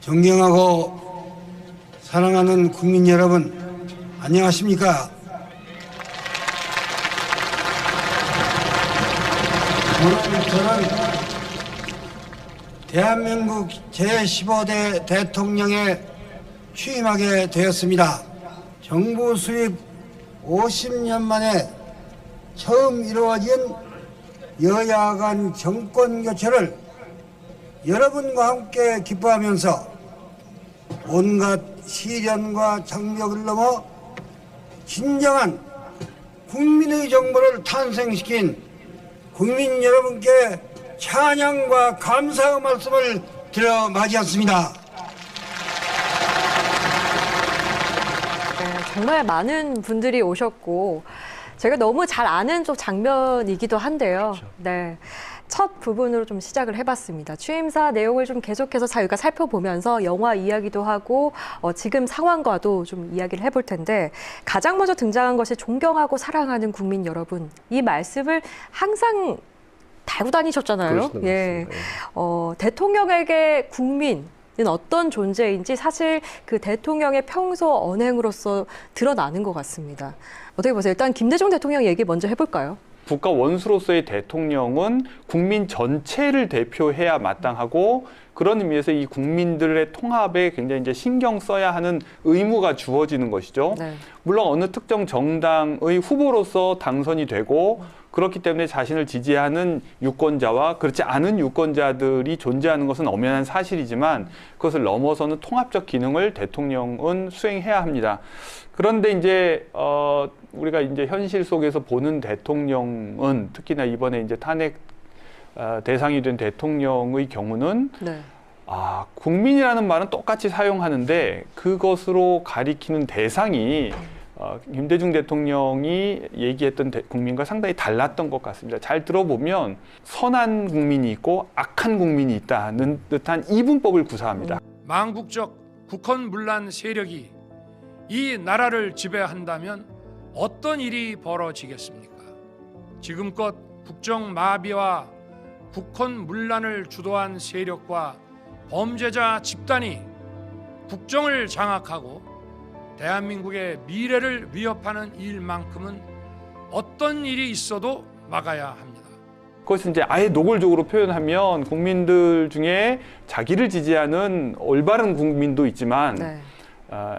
존경하고 사랑하는 국민 여러분, 안녕하십니까? 오늘 저는 대한민국 제15대 대통령에 취임하게 되었습니다. 정부 수립 50년 만에 처음 이루어진 여야 간 정권 교체를 여러분과 함께 기뻐하면서 온갖 시련과 장벽을 넘어 진정한 국민의 정부를 탄생시킨 국민 여러분께 찬양과 감사의 말씀을 드려 맞이했습니다. 네, 정말 많은 분들이 오셨고 제가 너무 잘 아는 쪽 장면이기도 한데요. 그렇죠. 네. 첫 부분으로 좀 시작을 해봤습니다. 취임사 내용을 좀 계속해서 저희가 살펴보면서 영화 이야기도 하고 지금 상황과도 좀 이야기를 해볼 텐데 가장 먼저 등장한 것이 존경하고 사랑하는 국민 여러분. 이 말씀을 항상 달고 다니셨잖아요. 예. 대통령에게 국민은 어떤 존재인지 사실 그 대통령의 평소 언행으로서 드러나는 것 같습니다. 어떻게 보세요? 일단 김대중 대통령 얘기 먼저 해볼까요? 국가 원수로서의 대통령은 국민 전체를 대표해야 마땅하고 그런 의미에서 이 국민들의 통합에 굉장히 이제 신경 써야 하는 의무가 주어지는 것이죠. 네. 물론 어느 특정 정당의 후보로서 당선이 되고 그렇기 때문에 자신을 지지하는 유권자와 그렇지 않은 유권자들이 존재하는 것은 엄연한 사실이지만 그것을 넘어서는 통합적 기능을 대통령은 수행해야 합니다. 그런데 이제 우리가 이제 현실 속에서 보는 대통령은 특히나 이번에 이제 탄핵 대상이 된 대통령의 경우는 네. 국민이라는 말은 똑같이 사용하는데 그것으로 가리키는 대상이 김대중 대통령이 얘기했던 국민과 상당히 달랐던 것 같습니다. 잘 들어보면 선한 국민이 있고 악한 국민이 있다는 듯한 이분법을 구사합니다. 망국적 국헌문란 세력이 이 나라를 지배한다면 어떤 일이 벌어지겠습니까? 지금껏 국정마비와 국헌문란을 주도한 세력과 범죄자 집단이 국정을 장악하고 대한민국의 미래를 위협하는 일만큼은 어떤 일이 있어도 막아야 합니다. 그것은 이제 아예 노골적으로 표현하면 국민들 중에 자기를 지지하는 올바른 국민도 있지만 네.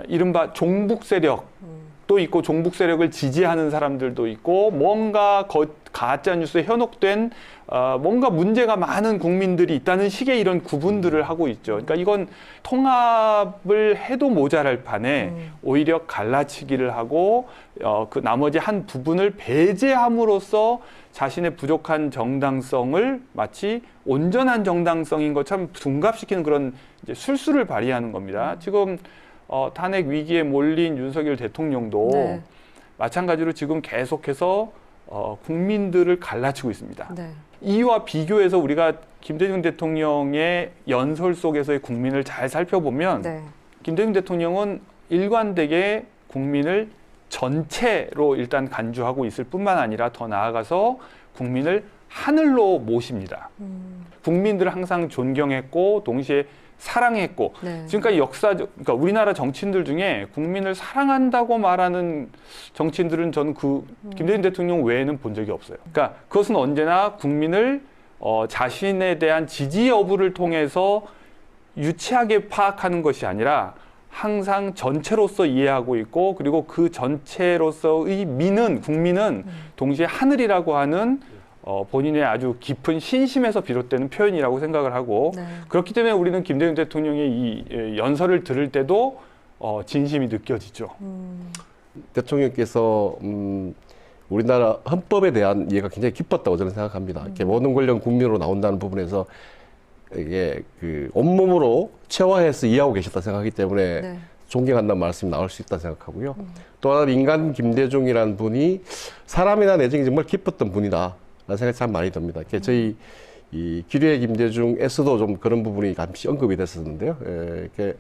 이른바 종북 세력도 있고 종북 세력을 지지하는 사람들도 있고 뭔가 가짜 뉴스에 현혹된 뭔가 문제가 많은 국민들이 있다는 식의 이런 구분들을 하고 있죠. 그러니까 이건 통합을 해도 모자랄 판에 오히려 갈라치기를 하고 그 나머지 한 부분을 배제함으로써 자신의 부족한 정당성을 마치 온전한 정당성인 것처럼 둔갑시키는 그런 이제 술수를 발휘하는 겁니다. 지금 탄핵 위기에 몰린 윤석열 대통령도 네. 마찬가지로 지금 계속해서 국민들을 갈라치고 있습니다. 네. 이와 비교해서 우리가 김대중 대통령의 연설 속에서의 국민을 잘 살펴보면 네. 김대중 대통령은 일관되게 국민을 전체로 일단 간주하고 있을 뿐만 아니라 더 나아가서 국민을 하늘로 모십니다. 국민들을 항상 존경했고 동시에 사랑했고 네. 지금까지 그러니까 우리나라 정치인들 중에 국민을 사랑한다고 말하는 정치인들은 저는 김대중 대통령 외에는 본 적이 없어요. 그러니까 그것은 언제나 국민을 자신에 대한 지지 여부를 통해서 유치하게 파악하는 것이 아니라 항상 전체로서 이해하고 있고 그리고 그 전체로서의 국민은 동시에 하늘이라고 하는 본인의 아주 깊은 신심에서 비롯되는 표현이라고 생각을 하고 네. 그렇기 때문에 우리는 김대중 대통령의 이 연설을 들을 때도 진심이 느껴지죠. 대통령께서 우리나라 헌법에 대한 이해가 굉장히 깊었다고 저는 생각합니다. 이렇게 모든 권력은 국민으로 나온다는 부분에서 이게 온몸으로 체화해서 이해하고 계셨다 생각하기 때문에 네. 존경한다는 말씀이 나올 수 있다 생각하고요. 또 하나 인간 김대중이라는 분이 사람이나 내정이 정말 깊었던 분이다. 라는 생각이 참 많이 듭니다. 저희 이 기류의 김대중에서도 좀 그런 부분이 잠시 언급이 됐었는데요. 이렇게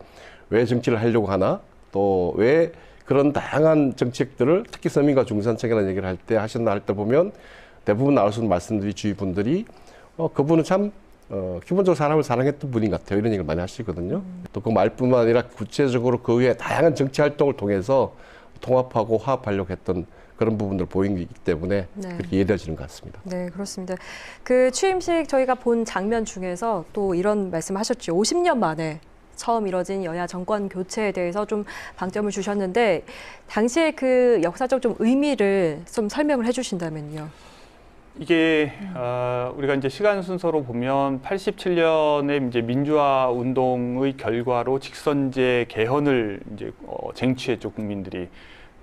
왜 정치를 하려고 하나, 또 왜 그런 다양한 정책들을 특히 서민과 중산층이라는 얘기를 할 때 하셨나 할 때 보면 대부분 나올 수 있는 말씀들이 주위 분들이 그분은 참 기본적으로 사람을 사랑했던 분인 것 같아요. 이런 얘기를 많이 하시거든요. 또 그 말뿐만 아니라 구체적으로 그 외에 다양한 정치 활동을 통해서 통합하고 화합하려고 했던 그런 부분들 보이기 때문에 네. 그렇게 이해되어지는 것 같습니다. 네, 그렇습니다. 그 취임식 저희가 본 장면 중에서 또 이런 말씀하셨죠. 50년 만에 처음 이뤄진 여야 정권 교체에 대해서 좀 방점을 주셨는데 당시에 그 역사적 좀 의미를 좀 설명을 해주신다면요. 이게 우리가 이제 시간 순서로 보면 87년에 이제 민주화 운동의 결과로 직선제 개헌을 이제 쟁취했죠, 국민들이.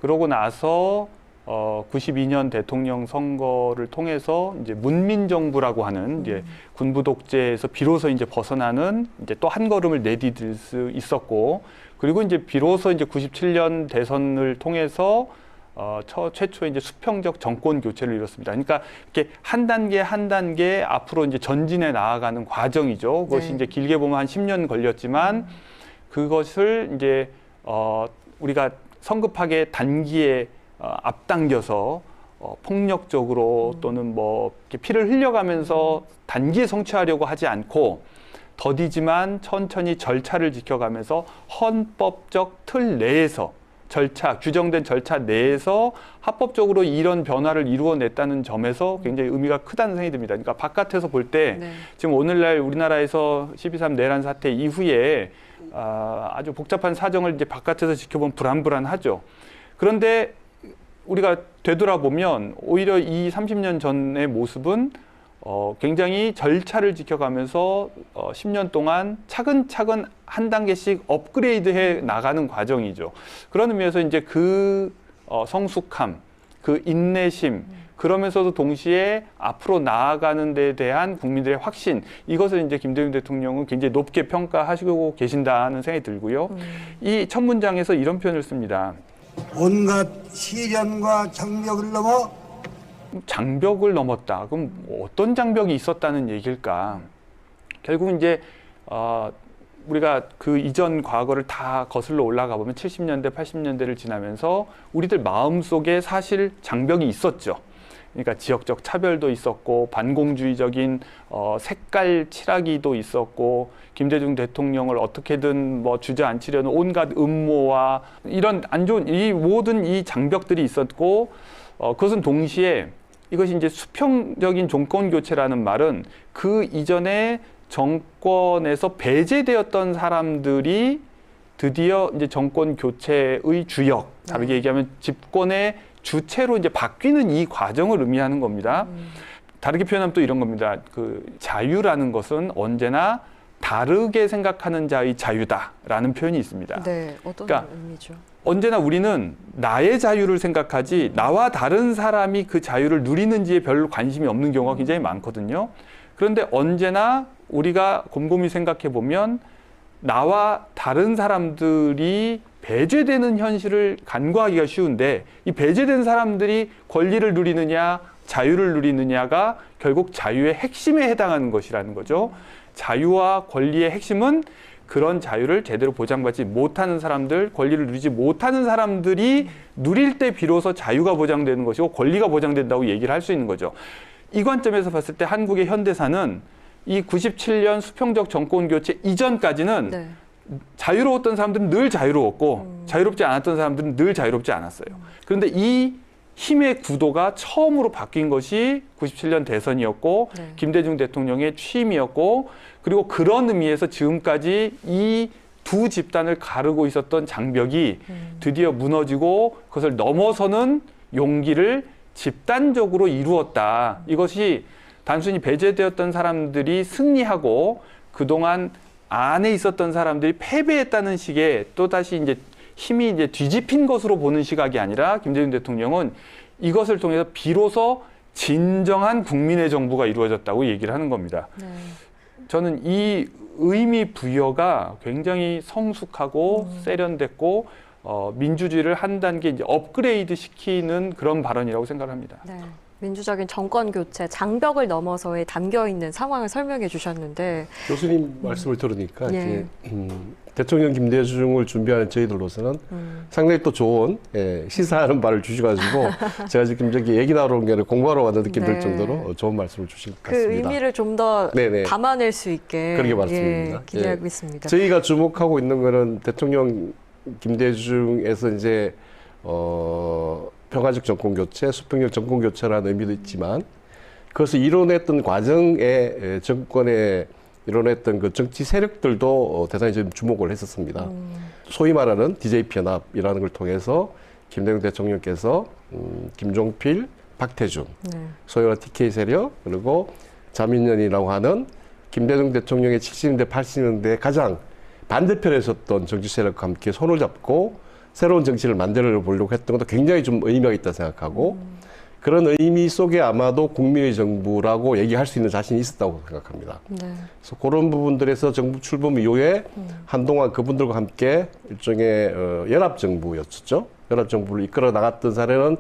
그러고 나서 92년 대통령 선거를 통해서 이제 문민정부라고 하는 이제 군부 독재에서 비로소 이제 벗어나는 이제 또 한 걸음을 내디딜 수 있었고, 그리고 이제 비로소 이제 97년 대선을 통해서 최초의 이제 수평적 정권 교체를 이뤘습니다. 그러니까 이렇게 한 단계 한 단계 앞으로 이제 전진해 나아가는 과정이죠. 그것이 네. 이제 길게 보면 한 10년 걸렸지만 그것을 이제 우리가 성급하게 단기에 앞당겨서 폭력적으로 또는 뭐 이렇게 피를 흘려가면서 단기에 성취하려고 하지 않고 더디지만 천천히 절차를 지켜가면서 헌법적 틀 내에서 규정된 절차 내에서 합법적으로 이런 변화를 이루어냈다는 점에서 굉장히 의미가 크다는 생각이 듭니다. 그러니까 바깥에서 볼 때 네. 지금 오늘날 우리나라에서 12.3 내란 사태 이후에 아주 복잡한 사정을 이제 바깥에서 지켜보면 불안불안하죠. 그런데 우리가 되돌아보면 오히려 이 30년 전의 모습은 굉장히 절차를 지켜가면서 10년 동안 차근차근 한 단계씩 업그레이드해 나가는 과정이죠. 그런 의미에서 이제 그 성숙함, 그 인내심, 그러면서도 동시에 앞으로 나아가는 데 대한 국민들의 확신, 이것을 이제 김대중 대통령은 굉장히 높게 평가하시고 계신다는 생각이 들고요. 이 첫 문장에서 이런 표현을 씁니다. 온갖 시련과 장벽을 넘어 장벽을 넘었다. 그럼 어떤 장벽이 있었다는 얘기일까? 결국 이제 우리가 그 이전 과거를 다 거슬러 올라가 보면 70년대, 80년대를 지나면서 우리들 마음속에 사실 장벽이 있었죠. 그러니까 지역적 차별도 있었고 반공주의적인 색깔 칠하기도 있었고 김대중 대통령을 어떻게든 뭐 주저앉히려는 온갖 음모와 이런 안 좋은 이 모든 이 장벽들이 있었고 그것은 동시에 이것이 이제 수평적인 정권 교체라는 말은 그 이전에 정권에서 배제되었던 사람들이 드디어 이제 정권 교체의 주역, 다르게 얘기하면 집권의 주체로 이제 바뀌는 이 과정을 의미하는 겁니다. 다르게 표현하면 또 이런 겁니다. 그 자유라는 것은 언제나 다르게 생각하는 자의 자유다라는 표현이 있습니다. 네, 어떤 그러니까 의미죠? 언제나 우리는 나의 자유를 생각하지 나와 다른 사람이 그 자유를 누리는지에 별로 관심이 없는 경우가 굉장히 많거든요. 그런데 언제나 우리가 곰곰이 생각해 보면 나와 다른 사람들이 배제되는 현실을 간과하기가 쉬운데 이 배제된 사람들이 권리를 누리느냐 자유를 누리느냐가 결국 자유의 핵심에 해당하는 것이라는 거죠. 자유와 권리의 핵심은 그런 자유를 제대로 보장받지 못하는 사람들, 권리를 누리지 못하는 사람들이 누릴 때 비로소 자유가 보장되는 것이고 권리가 보장된다고 얘기를 할 수 있는 거죠. 이 관점에서 봤을 때 한국의 현대사는 이 97년 수평적 정권 교체 이전까지는 네. 자유로웠던 사람들은 늘 자유로웠고 자유롭지 않았던 사람들은 늘 자유롭지 않았어요. 그런데 이 힘의 구도가 처음으로 바뀐 것이 97년 대선이었고 네. 김대중 대통령의 취임이었고 그리고 그런 의미에서 지금까지 이 두 집단을 가르고 있었던 장벽이 드디어 무너지고 그것을 넘어서는 용기를 집단적으로 이루었다. 이것이 단순히 배제되었던 사람들이 승리하고 그동안 안에 있었던 사람들이 패배했다는 식의 또다시 이제 힘이 이제 뒤집힌 것으로 보는 시각이 아니라 김대중 대통령은 이것을 통해서 비로소 진정한 국민의 정부가 이루어졌다고 얘기를 하는 겁니다. 네. 저는 이 의미 부여가 굉장히 성숙하고 세련됐고 민주주의를 한 단계 이제 업그레이드 시키는 그런 발언이라고 생각합니다. 네. 민주적인 정권 교체, 장벽을 넘어서에 담겨 있는 상황을 설명해 주셨는데 교수님 말씀을 들으니까 예. 이제 대통령 김대중을 준비하는 저희들로서는 상당히 또 좋은 시사하는 바를 주셔가지고 제가 지금 저기 얘기 나오러 온 게 아니라 공부하러 왔는 느낌 들 네. 정도로 좋은 말씀을 주신 것 그 같습니다. 의미를 좀 더 네네. 담아낼 수 있게 그러게 말씀입니다. 기대하고 예. 있습니다. 저희가 주목하고 있는 거는 대통령 김대중에서 이제 평화적 정권 교체, 수평적 정권 교체라는 의미도 있지만 그것을 이뤄냈던 과정에 정권에 이뤄냈던 그 정치 세력들도 대단히 좀 주목을 했었습니다. 소위 말하는 DJP 연합이라는 걸 통해서 김대중 대통령께서 김종필, 박태준, 소위 말하는 TK 세력 그리고 자민련이라고 하는 김대중 대통령의 70년대, 80년대 가장 반대편에 섰던 정치 세력과 함께 손을 잡고 새로운 정치를 만들어 보려고 했던 것도 굉장히 좀 의미가 있다 생각하고 그런 의미 속에 아마도 국민의 정부라고 얘기할 수 있는 자신이 있었다고 생각합니다. 네. 그래서 그런 부분들에서 정부 출범 이후에 한동안 그분들과 함께 일종의 연합정부였었죠. 연합정부를 이끌어 나갔던 사례는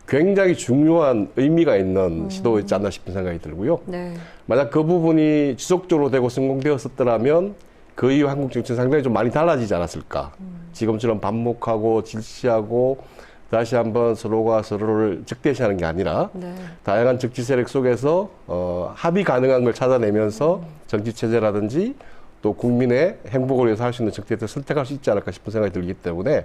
굉장히 중요한 의미가 있는 시도였지 않나 싶은 생각이 들고요. 네. 만약 그 부분이 지속적으로 되고 성공되었었더라면 그 이후 한국 정치는 상당히 좀 많이 달라지지 않았을까. 지금처럼 반목하고 질시하고 다시 한번 서로가 서로를 적대시하는 게 아니라 네. 다양한 정치 세력 속에서 합의 가능한 걸 찾아내면서 정치 체제라든지 또 국민의 행복을 위해서 할 수 있는 정책들을 선택할 수 있지 않을까 싶은 생각이 들기 때문에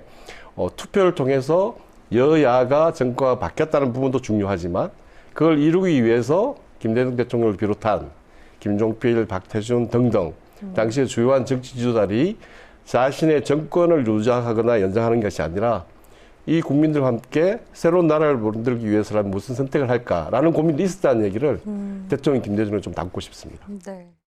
투표를 통해서 여야가 정권가 바뀌었다는 부분도 중요하지만 그걸 이루기 위해서 김대중 대통령을 비롯한 김종필, 박태준 등등 당시의 주요한 정치 지도자들이 자신의 정권을 유지하거나 연장하는 것이 아니라 이 국민들과 함께 새로운 나라를 만들기 위해서라면 무슨 선택을 할까라는 고민도 있었다는 얘기를 대통령 김대중은 좀 담고 싶습니다. 네.